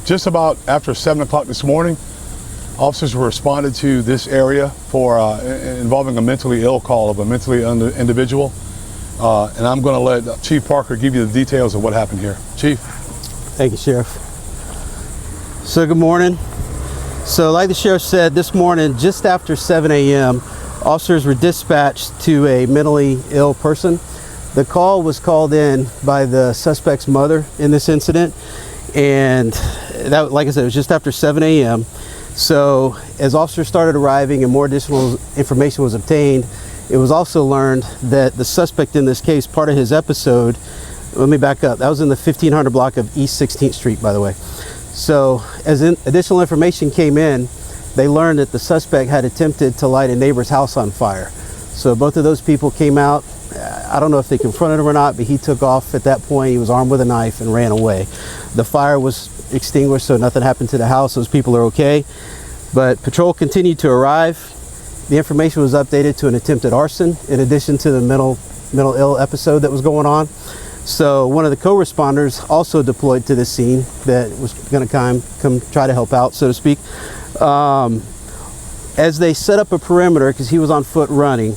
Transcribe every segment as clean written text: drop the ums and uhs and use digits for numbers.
Just about after 7 o'clock this morning, officers were responded to this area for involving a mentally ill call of a mentally individual. And I'm going to let Chief Parker give you the details of what happened here. Chief. Thank you, Sheriff. So good morning. So like the Sheriff said, this morning, just after 7 a.m., officers were dispatched to a mentally ill person. The call was called in by the suspect's mother in this incident. And that, like I said, it was just after 7 a.m. So as officers started arriving and more additional information was obtained, it was also learned that the suspect in this case, part of his episode, let me back up, that was in the 1500 block of East 16th Street, by the way. So as additional information came in, they learned that the suspect had attempted to light a neighbor's house on fire. So both of those people came out. I don't know if they confronted him or not, but he took off at that point. He was armed with a knife and ran away. The fire was extinguished, so nothing happened to the house. Those people are okay. But patrol continued to arrive. The information was updated to an attempted arson in addition to the mental ill episode that was going on. So one of the co-responders also deployed to this scene that was going to come try to help out, so to speak. As they set up a perimeter, because he was on foot running,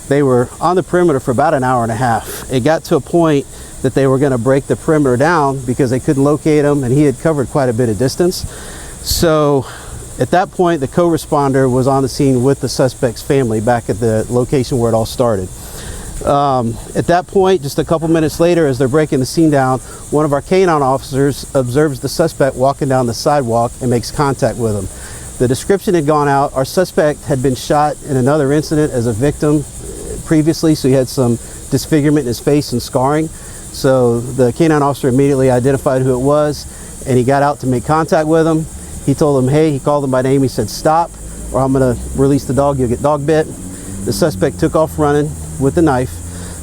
they were on the perimeter for about an hour and a half. It got to a point that they were going to break the perimeter down because they couldn't locate him, and he had covered quite a bit of distance. So at that point, the co-responder was on the scene with the suspect's family back at the location where it all started. At that point, just a couple minutes later, as they're breaking the scene down, one of our canine officers observes the suspect walking down the sidewalk and makes contact with him. The description had gone out. Our suspect had been shot in another incident as a victim previously, so he had some disfigurement in his face and scarring. So the canine officer immediately identified who it was, and he got out to make contact with him. He told him, hey, he called him by name. He said, stop, or I'm going to release the dog. You'll get dog bit. The suspect took off running with the knife.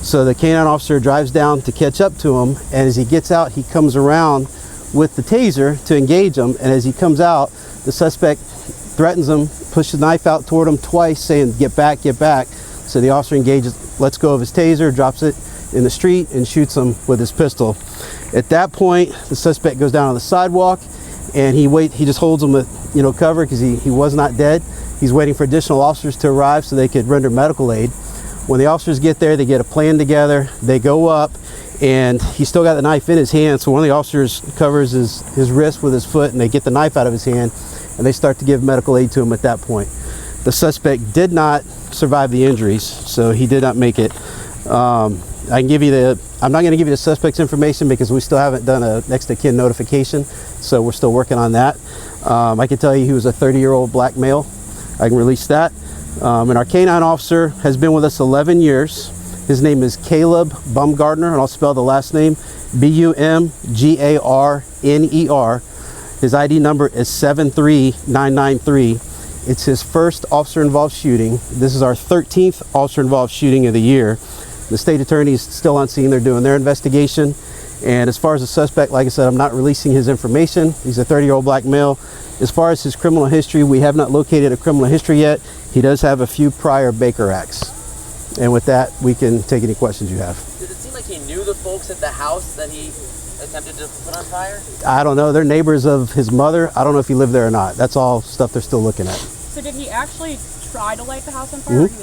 So the canine officer drives down to catch up to him, and as he gets out, he comes around with the taser to engage him. And as he comes out, the suspect threatens him, pushes the knife out toward him twice, saying, get back, get back. So the officer engages, lets go of his taser, drops it in the street, and shoots him with his pistol. At that point, the suspect goes down on the sidewalk, and he just holds him with cover because he was not dead. He's waiting for additional officers to arrive so they could render medical aid. When the officers get there, they get a plan together. They go up, and he's still got the knife in his hand. So one of the officers covers his wrist with his foot, and they get the knife out of his hand, and they start to give medical aid to him at that point. The suspect did not survive the injuries, so he did not make it. I'm not going to give you the suspect's information because we still haven't done a next of kin notification, so we're still working on that. I can tell you he was a 30-year-old black male. I can release that. And our canine officer has been with us 11 years. His name is Caleb Bumgardner, and I'll spell the last name, Bumgarner. His ID number is 73993. It's his first officer-involved shooting. This is our 13th officer-involved shooting of the year. The state attorney is still on scene. They're doing their investigation. And as far as the suspect, like I said, I'm not releasing his information. He's a 30-year-old black male. As far as his criminal history, we have not located a criminal history yet. He does have a few prior Baker Acts. And with that, we can take any questions you have. Did it seem like he knew the folks at the house that he attempted to put on fire? I don't know. They're neighbors of his mother. I don't know if he lived there or not. That's all stuff they're still looking at. So did he actually try to light the house on fire? Or he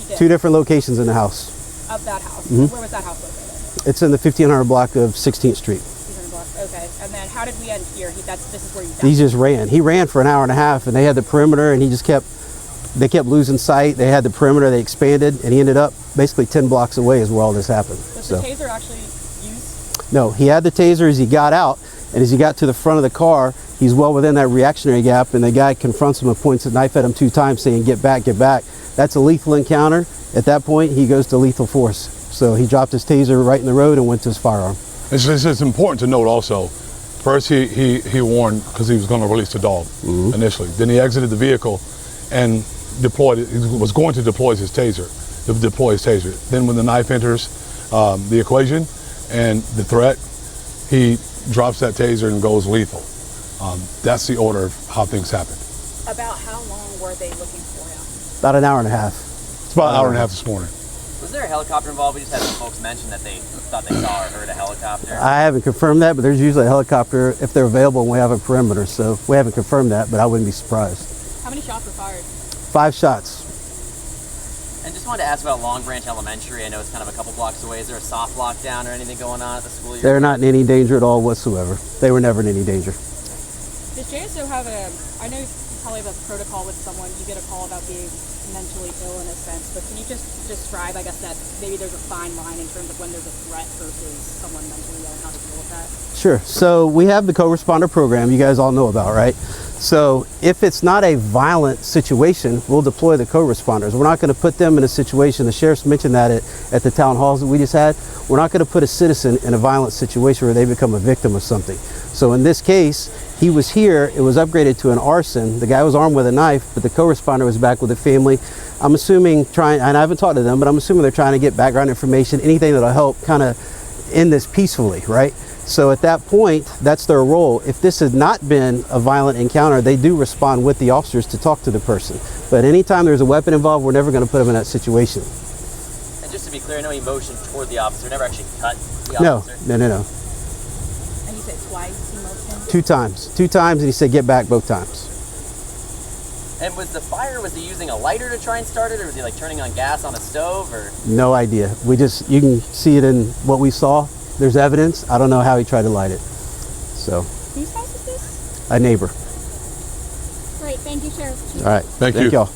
did? 2 different locations in the house. Of that house? Where was that house located? It's in the 1500 block of 16th Street. 1500 block, okay. And then how did we end here? This is where you found He just ran. He ran for an hour and a half, and they had the perimeter, and they kept losing sight. They had the perimeter, they expanded, and he ended up basically 10 blocks away is where all this happened. Was the taser actually used? No, he had the taser as he got out, and as he got to the front of the car, he's well within that reactionary gap, and the guy confronts him and points a knife at him 2 times saying, get back, get back. That's a lethal encounter. At that point, he goes to lethal force. So he dropped his taser right in the road and went to his firearm. It's important to note also, first he warned because he was going to release the dog initially. Then he exited the vehicle and he was going to deploy his taser. Then when the knife enters the equation and the threat, he drops that taser and goes lethal. That's the order of how things happen. About how long were they looking for him? About an hour and a half. It's about an hour and a half this morning. Was there a helicopter involved? We just had some folks mention that they thought they saw or heard a helicopter. I haven't confirmed that, but there's usually a helicopter if they're available and we have a perimeter. So we haven't confirmed that, but I wouldn't be surprised. How many shots were fired? 5 shots. And just wanted to ask about Longbranch Elementary. I know it's kind of a couple blocks away. Is there a soft lockdown or anything going on at the school? They're not in any danger at all whatsoever. They were never in any danger. Does JSO have I know you probably have a protocol with someone, you get a call about being mentally ill in a sense, but can you just describe, I guess, that maybe there's a fine line in terms of when there's a threat versus someone mentally ill and how to deal with that? Sure. So we have the co-responder program you guys all know about, right? So if it's not a violent situation, we'll deploy the co-responders. We're not going to put them in a situation, the sheriff's mentioned that at the town halls that we just had, we're not going to put a citizen in a violent situation where they become a victim of something. So in this case, he was here, it was upgraded to an arson. The guy was armed with a knife, but the co-responder was back with the family. I'm assuming and I haven't talked to them, but I'm assuming they're trying to get background information, anything that'll help kind of end this peacefully, right? So at that point, that's their role. If this has not been a violent encounter, they do respond with the officers to talk to the person. But anytime there's a weapon involved, we're never going to put them in that situation. And just to be clear, no emotion toward the officer, never actually cut the officer? No. And you said twice emotion? 2 times. 2 times, and he said get back both times. And was he using a lighter to try and start it, or was he like turning on gas on a stove, or? No idea. You can see it in what we saw. There's evidence. I don't know how he tried to light it. So. Whose house is this? A neighbor. Great, thank you, Sheriff. All right. Thank you. y'all.